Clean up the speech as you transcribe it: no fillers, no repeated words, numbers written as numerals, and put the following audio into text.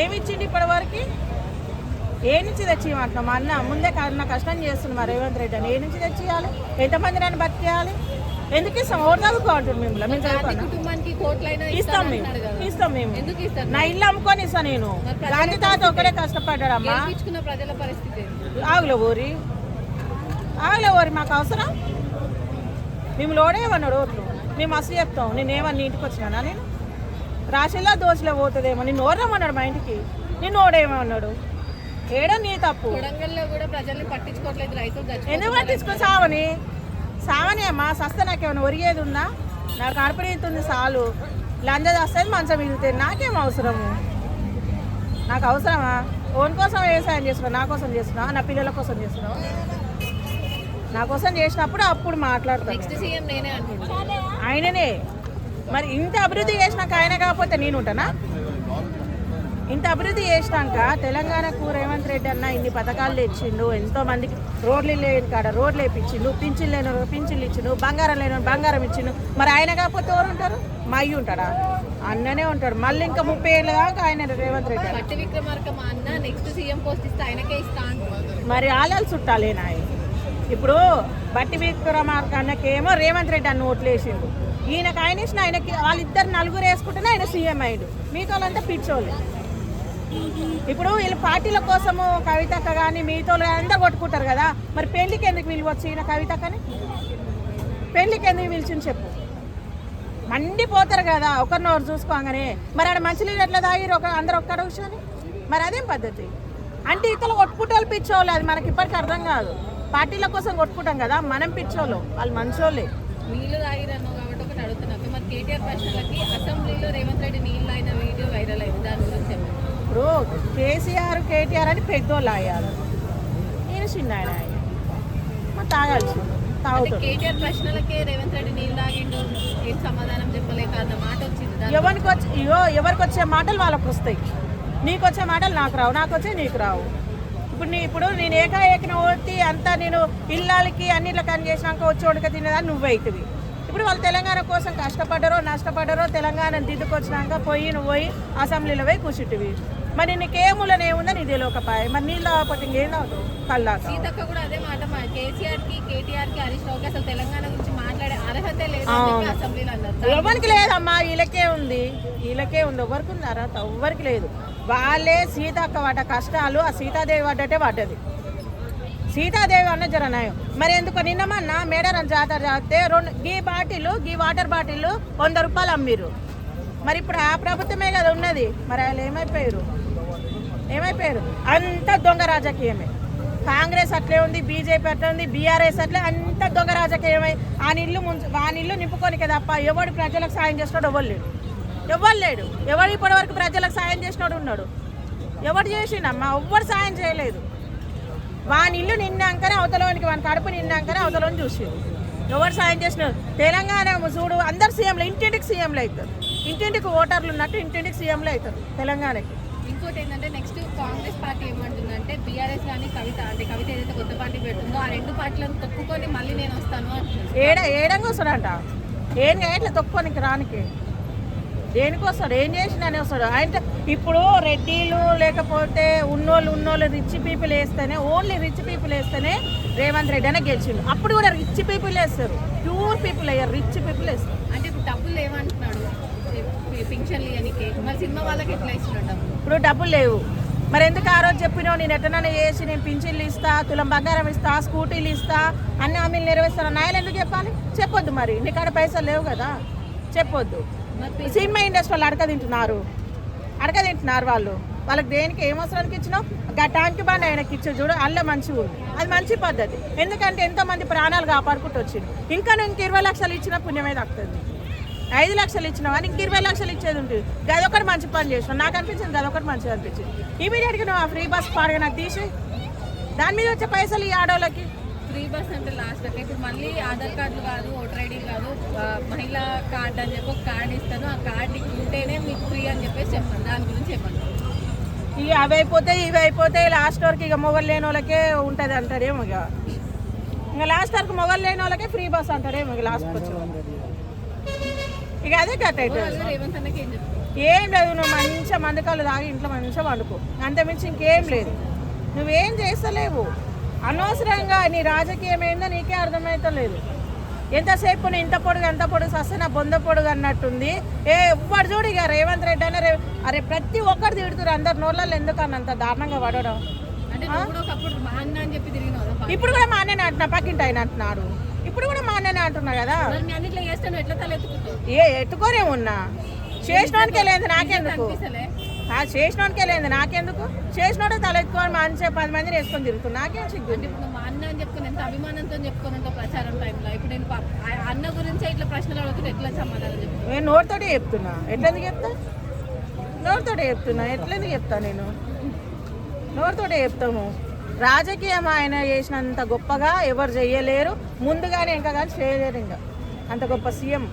ఏమి ఇచ్చిండు ఇప్పటి వరకు? ఏ నుంచి తెచ్చియమంటున్నాం? మా అన్న ముందే నా కష్టం చేస్తుంది మా రేవంత్ రెడ్డి అని. ఏ నుంచి తెచ్చియాలి? ఎంతమంది నన్ను బతికేయాలి? ఎందుకు ఇస్తాం? ఓటు చదువుకో అంటారు మిమ్మల్ని. మేము ఇస్తాం మేము. నా ఇల్లు అమ్ముకొని ఇస్తా నేను. గాంధీ తాత ఒకడే కష్టపడ్డాడమ్మా. ఆగులే ఓరి మాకు అవసరం. మేము లోడేమన్నాడు ఓట్లు. మేము అసలు చెప్తాం. నేనేమన్నా ఇంటికి వచ్చినా? నేను రాశిలో దోశలో పోతుందేమో. నిన్ను ఓడమన్నాడు మా ఇంటికి. నిన్ను ఓడేమన్నాడు? ఏడో నీ తప్పు. ఎందుకు పట్టించుకో? సావని అమ్మా. సస్తే నాకేమైనా ఒరిగేది ఉందా? నాకు అడపడుతుంది చాలు. లంజ వస్తుంది, మంచం మిగులుతుంది. నాకేం అవసరము? నాకు అవసరమా? ఓన్ కోసం వ్యవసాయం చేస్తున్నావు? నా కోసం చేస్తున్నావు? నా పిల్లల కోసం చేస్తున్నావు? నా కోసం చేసినప్పుడు అప్పుడు మాట్లాడతాను. ఆయననే. మరి ఇంత అభివృద్ధి చేసినాక ఆయన కాకపోతే నేను ఉంటానా? ఇంత అభివృద్ధి చేసినాక తెలంగాణకు రేవంత్ రెడ్డి అన్న ఇన్ని పథకాలు తెచ్చిండు. ఎంతో మందికి రోడ్లు లేని కాడ రోడ్లు వేయించిండు, పింఛన్లు లేని పింఛన్లు ఇచ్చిండు, బంగారం లేని బంగారం ఇచ్చిండు. మరి ఆయన కాకపోతే ఎవరు ఉంటారు? మా అయ్యి ఉంటాడా? అన్ననే ఉంటాడు. మళ్ళీ ఇంకా 30 ఏళ్ళ దాకా ఆయన రేవంత్ రెడ్డి. మరి ఆలాలు చుట్టాలేనా? ఇప్పుడు బట్టి విక్రమార్క అన్నకేమో రేవంత్ రెడ్డి అన్న ఓట్లు వేసిండు. ఈయనకు ఆయన వేసిన ఆయనకి వాళ్ళిద్దరు నలుగురు వేసుకుంటేనే ఆయన సీఎం అయ్యాడు. మిగతా వాళ్ళంతా పిచ్చోళ్ళు. ఇప్పుడు వీళ్ళు పార్టీల కోసము కవితక్క కానీ మిగతా అందరూ కొట్టుకుంటారు కదా. మరి పెళ్లికి ఎందుకు పిలవచ్చు? ఈయన కవితక్కని పెళ్లికి ఎందుకు పిలిచింది చెప్పు? మండిపోతారు కదా ఒకరినొకరు చూసుకోగానే. మరి ఆడ మంచి నీళ్ళు ఎట్లా తాగిరు అందరు ఒక్కడ కూర్చొని? మరి అదేం పద్ధతి? అంటే ఇతరులు కొట్టుకుంటోళ్ళు పిచ్చోళ్ళు. అది మనకి ఇప్పటికీ అర్థం కాదు. పార్టీల కోసం కొట్టుకుంటాం కదా, మనం పిచ్చోళ్ళు, వాళ్ళు మంచోళ్ళే. నీళ్ళు తాగిరన్నావు కాబట్టి ఒకటి అడుగుతున్నాను. మరి కేటీఆర్ ప్రశ్నలకి అసెంబ్లీలో రేవంత్ రెడ్డి నీళ్ళు అయిన వీడియో వైరల్ అయింది. దాని గురించి ఇప్పుడు కేసీఆర్ కేటీఆర్ అని పెద్దోళ్ళు అయ్యారు. నేను చిన్న ఆయన తాగాల్సి తాగుతాడు. కేటీఆర్ ప్రశ్నలకే రేవంత్ రెడ్డి నీళ్ళు తాగిండు, ఏం సమాధానం చెప్పలేక అన్న మాట వచ్చింది. ఎవరికి వచ్చే మాటలు వాళ్ళకి వస్తాయి. నీకు వచ్చే మాటలు నాకు రావు, నాకు వచ్చే నీకు రావు. ఇప్పుడు నేను ఏకాఏకిన ఓటి అంతా నేను ఇళ్ళకి అన్నిట్లో కని చేసినాక వచ్చి వండుక తినేదాన్ని నువ్వైతుంది. ఇప్పుడు వాళ్ళు తెలంగాణ కోసం కష్టపడ్డారో నష్టపడ్డారో తెలంగాణను దిద్దుకొచ్చినాక నువ్వు పోయి అసెంబ్లీలో పోయి కూర్చుంటివి. మరి నీకేములని ఏముందని ఇది లోకపాయ. మరి నీళ్ళు తాగకపోతే ఇంకేం తాగుతావు? కల్లా సీతక్క కూడా అదే మాట. కేసీఆర్కి కేటీఆర్కి హరీష్ రావుకి అసలు తెలంగాణ గురించి మాట్లాడే అర్హత లేదు అసెంబ్లీలో అన్నారు. ఎవరికి లేదమ్మా, వీళ్ళకే ఉంది. ఎవరికి ఉంది అర్హత? ఎవ్వరికి లేదు. వాళ్ళే సీతక్క పడ్డ కష్టాలు ఆ సీతాదేవి పడ్డటే పడ్డది. సీతాదేవి అన్న జరనాయం. మరి ఎందుకు నిన్నమన్నా మేడారం జాతర చేస్తే గీ వాటర్ బాటిల్ 100 రూపాయలు అమ్మిర్రు. మరి ఇప్పుడు ఆ ప్రభుత్వమే కదా ఉన్నది. మరి వాళ్ళు ఏమైపోయారు? అంత దొంగ రాజకీయమే. కాంగ్రెస్ అట్లే ఉంది, బీజేపీ అట్లే ఉంది, బీఆర్ఎస్ అట్లే, అంత దొంగ రాజకీయమై ఆ నీళ్ళు నింపుకోనికే తప్ప ఎవడు ప్రజలకు సాయం చేసినాడు? ఎవరు లేడు. ఎవరు ఇప్పటి వరకు ప్రజలకు సాయం చేసినాడు ఉన్నాడు? ఎవరు చేసిండమ్మా? ఎవ్వరు సాయం చేయలేదు. వాని ఇల్లు నిన్నాకనే అవతలోనికి, వాని కడుపు నిన్నాకనే అవతలోని చూసిండు. ఎవరు సాయం చేసినారు? తెలంగాణ చూడు, అందరు సీఎంలు, ఇంటింటికి సీఎంలు అవుతారు. ఇంటింటికి ఓటర్లు ఉన్నట్టు ఇంటింటికి సీఎంలు అవుతారు తెలంగాణకి. ఇంకోటి ఏంటంటే నెక్స్ట్ కాంగ్రెస్ పార్టీ ఏమంటుందంటే బీఆర్ఎస్ కానీ కవిత ఏదైతే కొత్త పార్టీ పెడుతుందో ఆ 2 పార్టీలను తొక్కుకొని మళ్ళీ నేను వస్తాను అంటున్నాను. ఏడంగా వస్తాడంట. ఇట్లా తొక్కుకోనికి రానికి దేనికి వస్తాడు? ఏం చేసినానే వస్తాడు ఆయన. ఇప్పుడు రెడ్డిలు లేకపోతే ఉన్నోళ్ళు రిచ్ పీపుల్ వేస్తేనే, ఓన్లీ రిచ్ పీపుల్ వేస్తేనే రేవంత్ రెడ్డి అనే గెలిచిండు. అప్పుడు కూడా రిచ్ పీపుల్ వేస్తారు, ప్యూర్ పీపుల్ అయ్యారు, రిచ్ పీపుల్ వేస్తారు. అంటే ఇప్పుడు డబ్బులు ఏమంటున్నాడు పింఛన్లు ఇవన్నీ? మరి సినిమా వాళ్ళకి ఎట్లా ఇస్తున్నాడు? ఇప్పుడు డబ్బులు లేవు. మరి ఎందుకు ఆ రోజు చెప్పినావు నేను ఎట్టనైనా చేసి నేను పింఛన్లు ఇస్తా, తులం బంగారం ఇస్తా, స్కూటీలు ఇస్తా, అన్ని హామీలు నెరవేరుస్తాను? నాయలు ఎందుకు చెప్పాలి? చెప్పొద్దు. మరి నీకాడ పైసలు లేవు కదా, చెప్పొద్దు. సినిమా ఇండస్ట్రీ వాళ్ళు అడక తింటున్నారు వాళ్ళకి దేనికి ఏం అవసరానికి ఇచ్చినావు? ట్యాంక్ బండ్ ఆయనకి ఇచ్చే చూడు, అల్ల మంచిగా ఉంది. అది మంచి పద్ధతి. ఎందుకంటే ఎంతోమంది ప్రాణాలు కాపాడుకుంటూ వచ్చింది. ఇంకా నువ్వు 20 లక్షలు ఇచ్చిన పుణ్యమే దక్కుతుంది. 5 లక్షలు ఇచ్చినావు అని 20 లక్షలు ఇచ్చేది ఉంటుంది. గదొకటి మంచి పని చేసినావు. నాకు అనిపించింది గదొకటి మంచిగా అనిపించింది. ఇమీడియట్గా నువ్వు ఆ ఫ్రీ బస్ పాడగా నాకు తీసి దాని మీద వచ్చే పైసలు ఈ ఆడవాళ్ళకి. ఫ్రీ బస్ అంటే లాస్ట్ ఇప్పుడు మళ్ళీ ఆధార్ కార్డులు కాదు, ఓటర్ ఐడి కాదు, మహిళా కార్డు అని చెప్పి ఒక కార్డు ఇస్తాను, ఆ కార్డు ఉంటేనే మీకు ఫ్రీ అని చెప్పేసి చెప్పండి. దాని గురించి చెప్పండి. ఇవి ఇవి అయిపోతాయి లాస్ట్ వరకు. ఇక మొగలు లేని వాళ్ళకే ఉంటుంది అంటారేమో. ఇక లాస్ట్ వరకు మొగలు లేని వాళ్ళకే ఫ్రీ బస్ అంటారేమో. ఇక లాస్ట్ వచ్చి ఇక అదే కట్ అవుతుంది. ఏం లేదు, నువ్వు మంచిగా మందకాలు తాగి ఇంట్లో మంచిగా వండుకో, అంతమించి ఇంకేం లేదు. నువ్వేం చేస్తలేవు, అనవసరంగా నీ రాజకీయం ఏందో నీకే అర్థమవుతలేదు. ఎంతసేపు నేను ఇంత పొడుగు అంత పొడుగు వస్తే నా బొంద పొడుగు అన్నట్టుంది. ఎవ్వడు చూడు ఇక రేవంత్ రెడ్డి అయినా అరే ప్రతి ఒక్కరు తిడుతున్నారు, అందరు నోళ్ళల్లో ఎందుకు అంత దారుణంగా పడడం. ఇప్పుడు కూడా మా అన్ననే అంటున్నా, పక్కింటి ఆయన అంటున్నాడు, ఇప్పుడు కూడా మా అన్ననే అంటున్నా కదా. ఎత్తుకోనే ఉన్నా, చేసినోనికే లేదు నాకెందుకు, చేసినోనికే లేదు నాకెందుకు, చేసినోడే తలెత్తుకొని మంచిగా 10 మందిని వేసుకొని తిరుగుతున్నా, నాకేం సిగ్గు. మా అన్న అని చెప్పుకుని ఎంత అభిమానంతో చెప్పుకొని ప్రచారం టైంలో ఇప్పుడు నేను అన్న గురించి ఇట్లా ప్రశ్నలు అడుగుతుంటే ఎట్లా సమాధానం చెప్తాను? నేను నోటితోటే చెప్తున్నా, ఎట్లెందుకు చెప్తా, నోటితోటే చెప్తున్నా, ఎట్లెందుకు చెప్తా, నేను నోటితోటే చెప్తాము. రాజకీయం ఆయన చేసినంత గొప్పగా ఎవరు చెయ్యలేరు, ముందుగానే ఇంకా కానీ చేయలేరు, ఇంకా అంత గొప్ప సీఎం.